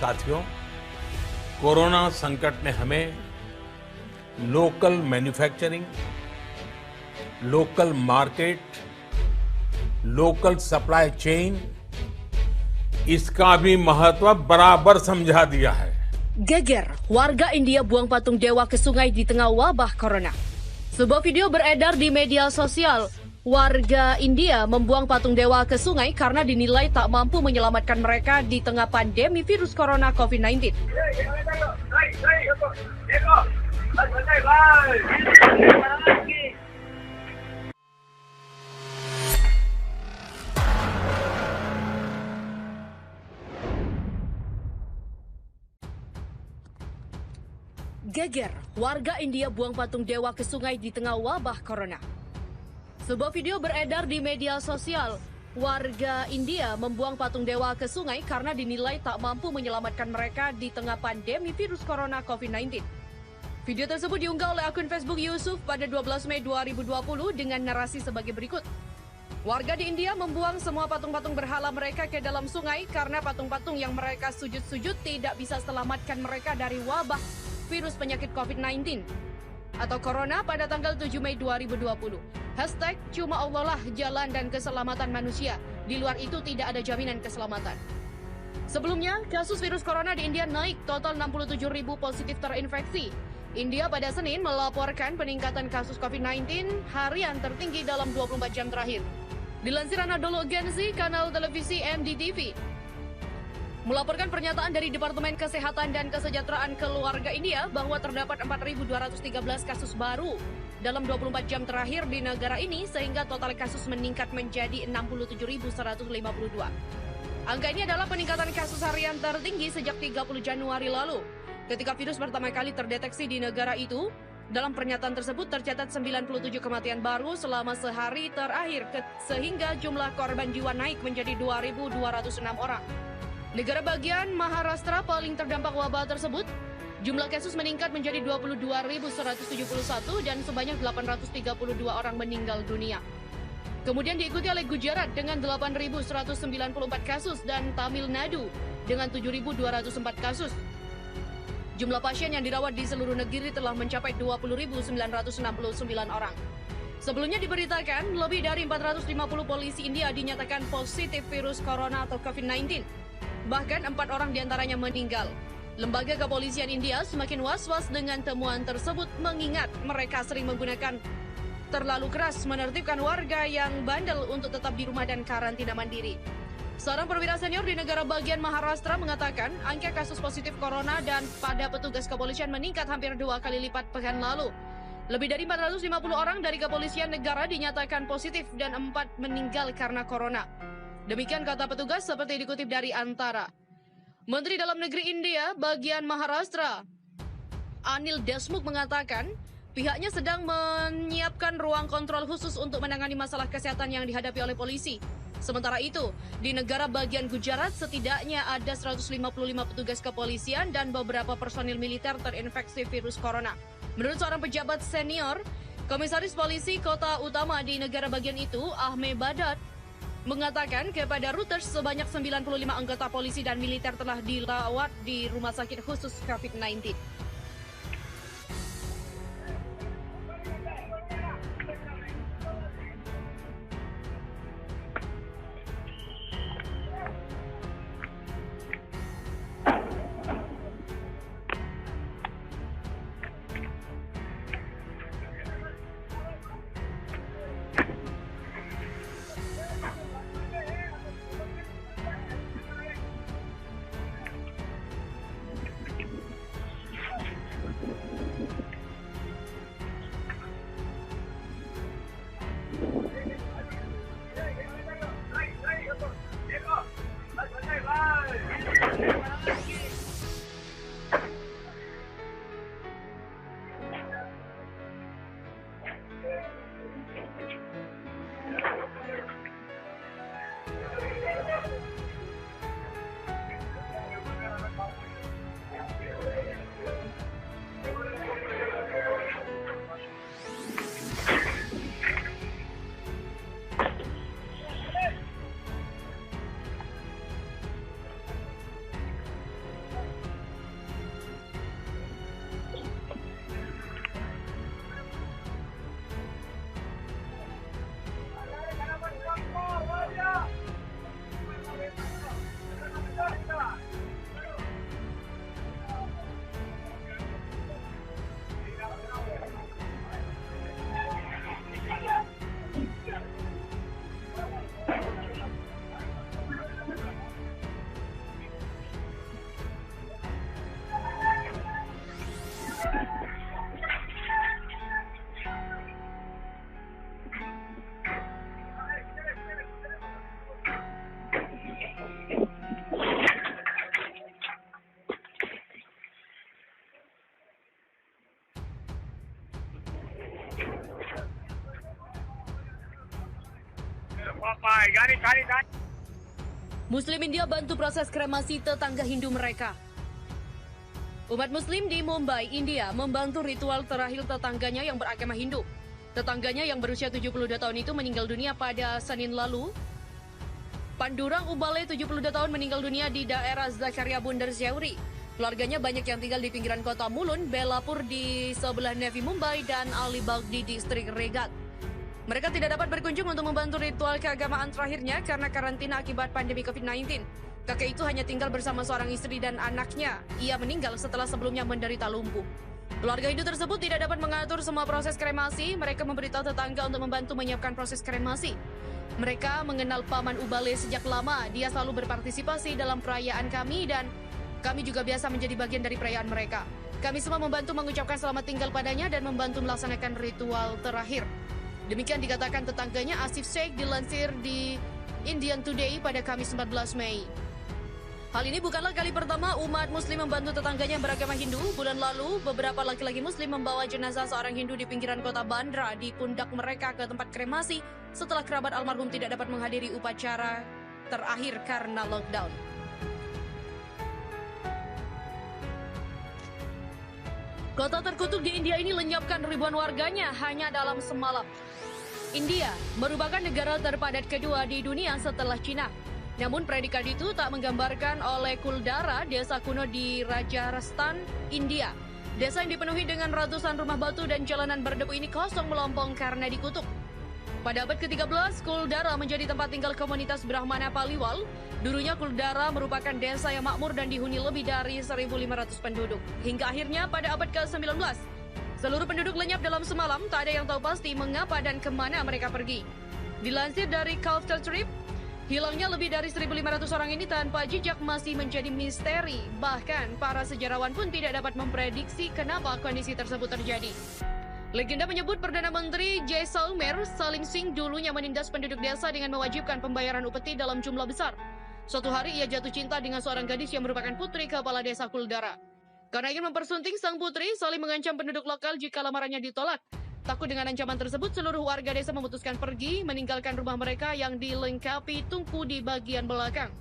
साथियों, कोरोना संकट ने हमें local manufacturing, local market, local supply chain, इसका भी महत्व बराबर समझा दिया है. Geger, warga India buang patung dewa ke sungai di tengah wabah corona. Sebuah video beredar di media sosial. Warga India membuang patung dewa ke sungai karena dinilai tak mampu menyelamatkan mereka di tengah pandemi virus corona COVID-19. Geger, warga India buang patung dewa ke sungai di tengah wabah corona. Sebuah video beredar di media sosial. Warga India membuang patung dewa ke sungai karena dinilai tak mampu menyelamatkan mereka di tengah pandemi virus corona COVID-19. Video tersebut diunggah oleh akun Facebook Yusuf pada 12 Mei 2020 dengan narasi sebagai berikut. Warga di India membuang semua patung-patung berhala mereka ke dalam sungai karena patung-patung yang mereka sujud-sujud tidak bisa selamatkan mereka dari wabah virus penyakit COVID-19 atau Corona pada tanggal 7 Mei 2020. Hashtag cuma Allah lah jalan dan keselamatan manusia. Di luar itu tidak ada jaminan keselamatan. Sebelumnya, kasus virus Corona di India naik total 67.000 positif terinfeksi. India pada Senin melaporkan peningkatan kasus COVID-19 harian tertinggi dalam 24 jam terakhir. Dilansir Anadolu Agency, kanal televisi MDTV melaporkan pernyataan dari Departemen Kesehatan dan Kesejahteraan Keluarga India bahwa terdapat 4.213 kasus baru dalam 24 jam terakhir di negara ini sehingga total kasus meningkat menjadi 67.152. Angka ini adalah peningkatan kasus harian tertinggi sejak 30 Januari lalu. Ketika virus pertama kali terdeteksi di negara itu, dalam pernyataan tersebut tercatat 97 kematian baru selama sehari terakhir sehingga jumlah korban jiwa naik menjadi 2.206 orang. Negara bagian Maharashtra paling terdampak wabah tersebut. Jumlah kasus meningkat menjadi 22.171 dan sebanyak 832 orang meninggal dunia. Kemudian diikuti oleh Gujarat dengan 8.194 kasus dan Tamil Nadu dengan 7.204 kasus. Jumlah pasien yang dirawat di seluruh negeri telah mencapai 20.969 orang. Sebelumnya diberitakan lebih dari 450 polisi India dinyatakan positif virus corona atau COVID-19. Bahkan 4 orang diantaranya meninggal. Lembaga kepolisian India semakin was-was dengan temuan tersebut mengingat mereka sering menggunakan terlalu keras menertibkan warga yang bandel untuk tetap di rumah dan karantina mandiri. Seorang perwira senior di negara bagian Maharashtra mengatakan angka kasus positif corona dan pada petugas kepolisian meningkat hampir 2 kali lipat pekan lalu. Lebih dari 450 orang dari kepolisian negara dinyatakan positif dan 4 meninggal karena corona. Demikian kata petugas seperti dikutip dari Antara. Menteri Dalam Negeri India bagian Maharashtra, Anil Deshmukh mengatakan pihaknya sedang menyiapkan ruang kontrol khusus untuk menangani masalah kesehatan yang dihadapi oleh polisi. Sementara itu, di negara bagian Gujarat setidaknya ada 155 petugas kepolisian dan beberapa personil militer terinfeksi virus corona. Menurut seorang pejabat senior, Komisaris Polisi Kota Utama di negara bagian itu, Ahmedabad, mengatakan kepada Reuters sebanyak 95 anggota polisi dan militer telah dirawat di rumah sakit khusus COVID-19. cari. Muslim India bantu proses kremasi tetangga Hindu mereka. Umat Muslim di Mumbai, India membantu ritual terakhir tetangganya yang beragama Hindu. Tetangganya yang berusia 72 tahun itu meninggal dunia pada Senin lalu. Pandurang Ubale, 72 tahun, meninggal dunia di daerah Zakaria Bunder Zeuri. Keluarganya banyak yang tinggal di pinggiran kota Mulund, Belapur di sebelah Nevi Mumbai, dan Alibag di distrik Regat. Mereka tidak dapat berkunjung untuk membantu ritual keagamaan terakhirnya karena karantina akibat pandemi COVID-19. Kakek itu hanya tinggal bersama seorang istri dan anaknya. Ia meninggal setelah sebelumnya menderita lumpuh. Keluarga Hindu tersebut tidak dapat mengatur semua proses kremasi. Mereka memberitahu tetangga untuk membantu menyiapkan proses kremasi. Mereka mengenal Paman Ubale sejak lama. Dia selalu berpartisipasi dalam perayaan kami dan kami juga biasa menjadi bagian dari perayaan mereka. Kami semua membantu mengucapkan selamat tinggal padanya dan membantu melaksanakan ritual terakhir. Demikian dikatakan tetangganya Asif Sheikh dilansir di Indian Today pada Kamis 14 Mei. Hal ini bukanlah kali pertama umat Muslim membantu tetangganya yang beragama Hindu. Bulan lalu, beberapa laki-laki Muslim membawa jenazah seorang Hindu di pinggiran kota Bandra di pundak mereka ke tempat kremasi setelah kerabat almarhum tidak dapat menghadiri upacara terakhir karena lockdown. Kota terkutuk di India ini lenyapkan ribuan warganya hanya dalam semalam. India merupakan negara terpadat kedua di dunia setelah Cina. Namun predikat itu tak menggambarkan oleh Kuldara, desa kuno di Rajasthan, India. Desa yang dipenuhi dengan ratusan rumah batu dan jalanan berdebu ini kosong melompong karena dikutuk. Pada abad ke-13, Kuldara menjadi tempat tinggal komunitas Brahmana Paliwal. Dulunya Kuldara merupakan desa yang makmur dan dihuni lebih dari 1.500 penduduk. Hingga akhirnya pada abad ke-19, seluruh penduduk lenyap dalam semalam, tak ada yang tahu pasti mengapa dan kemana mereka pergi. Dilansir dari Culture Trip, hilangnya lebih dari 1.500 orang ini tanpa jejak masih menjadi misteri. Bahkan para sejarawan pun tidak dapat memprediksi kenapa kondisi tersebut terjadi. Legenda menyebut Perdana Menteri Jaisalmer Salim Singh dulunya menindas penduduk desa dengan mewajibkan pembayaran upeti dalam jumlah besar. Suatu hari ia jatuh cinta dengan seorang gadis yang merupakan putri kepala desa Kuldara. Karena ingin mempersunting sang putri, Salim mengancam penduduk lokal jika lamarannya ditolak. Takut dengan ancaman tersebut, seluruh warga desa memutuskan pergi, meninggalkan rumah mereka yang dilengkapi tungku di bagian belakang.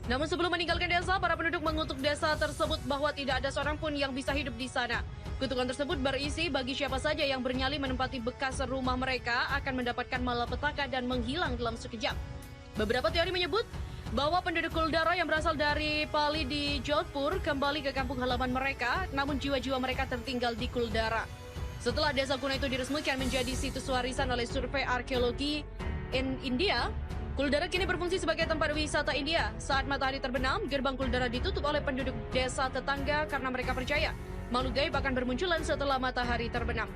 Namun sebelum meninggalkan desa, para penduduk mengutuk desa tersebut bahwa tidak ada seorang pun yang bisa hidup di sana. Kutukan tersebut berisi bagi siapa saja yang bernyali menempati bekas rumah mereka akan mendapatkan malapetaka dan menghilang dalam sekejap. Beberapa teori menyebut bahwa penduduk Kuldara yang berasal dari Pali di Jodhpur kembali ke kampung halaman mereka, namun jiwa-jiwa mereka tertinggal di Kuldara. Setelah desa kuno itu diresmikan menjadi situs warisan oleh Survei Arkeologi India, Kuldara kini berfungsi sebagai tempat wisata India. Saat matahari terbenam, gerbang Kuldara ditutup oleh penduduk desa tetangga karena mereka percaya makhluk gaib akan bermunculan setelah matahari terbenam.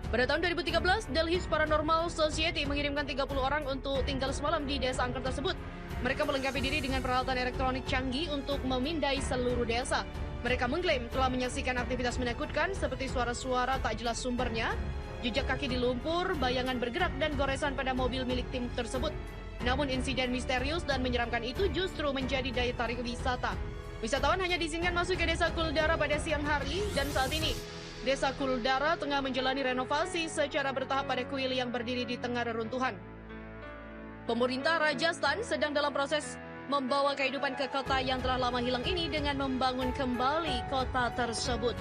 Pada tahun 2013, Delhi's Paranormal Society mengirimkan 30 orang untuk tinggal semalam di desa angker tersebut. Mereka melengkapi diri dengan peralatan elektronik canggih untuk memindai seluruh desa. Mereka mengklaim telah menyaksikan aktivitas menakutkan seperti suara-suara tak jelas sumbernya, jejak kaki di lumpur, bayangan bergerak, dan goresan pada mobil milik tim tersebut. Namun insiden misterius dan menyeramkan itu justru menjadi daya tarik wisata. Wisatawan hanya diizinkan masuk ke desa Kuldara pada siang hari dan saat ini desa Kuldara tengah menjalani renovasi secara bertahap pada kuil yang berdiri di tengah reruntuhan. Pemerintah Rajasthan sedang dalam proses membawa kehidupan ke kota yang telah lama hilang ini dengan membangun kembali kota tersebut.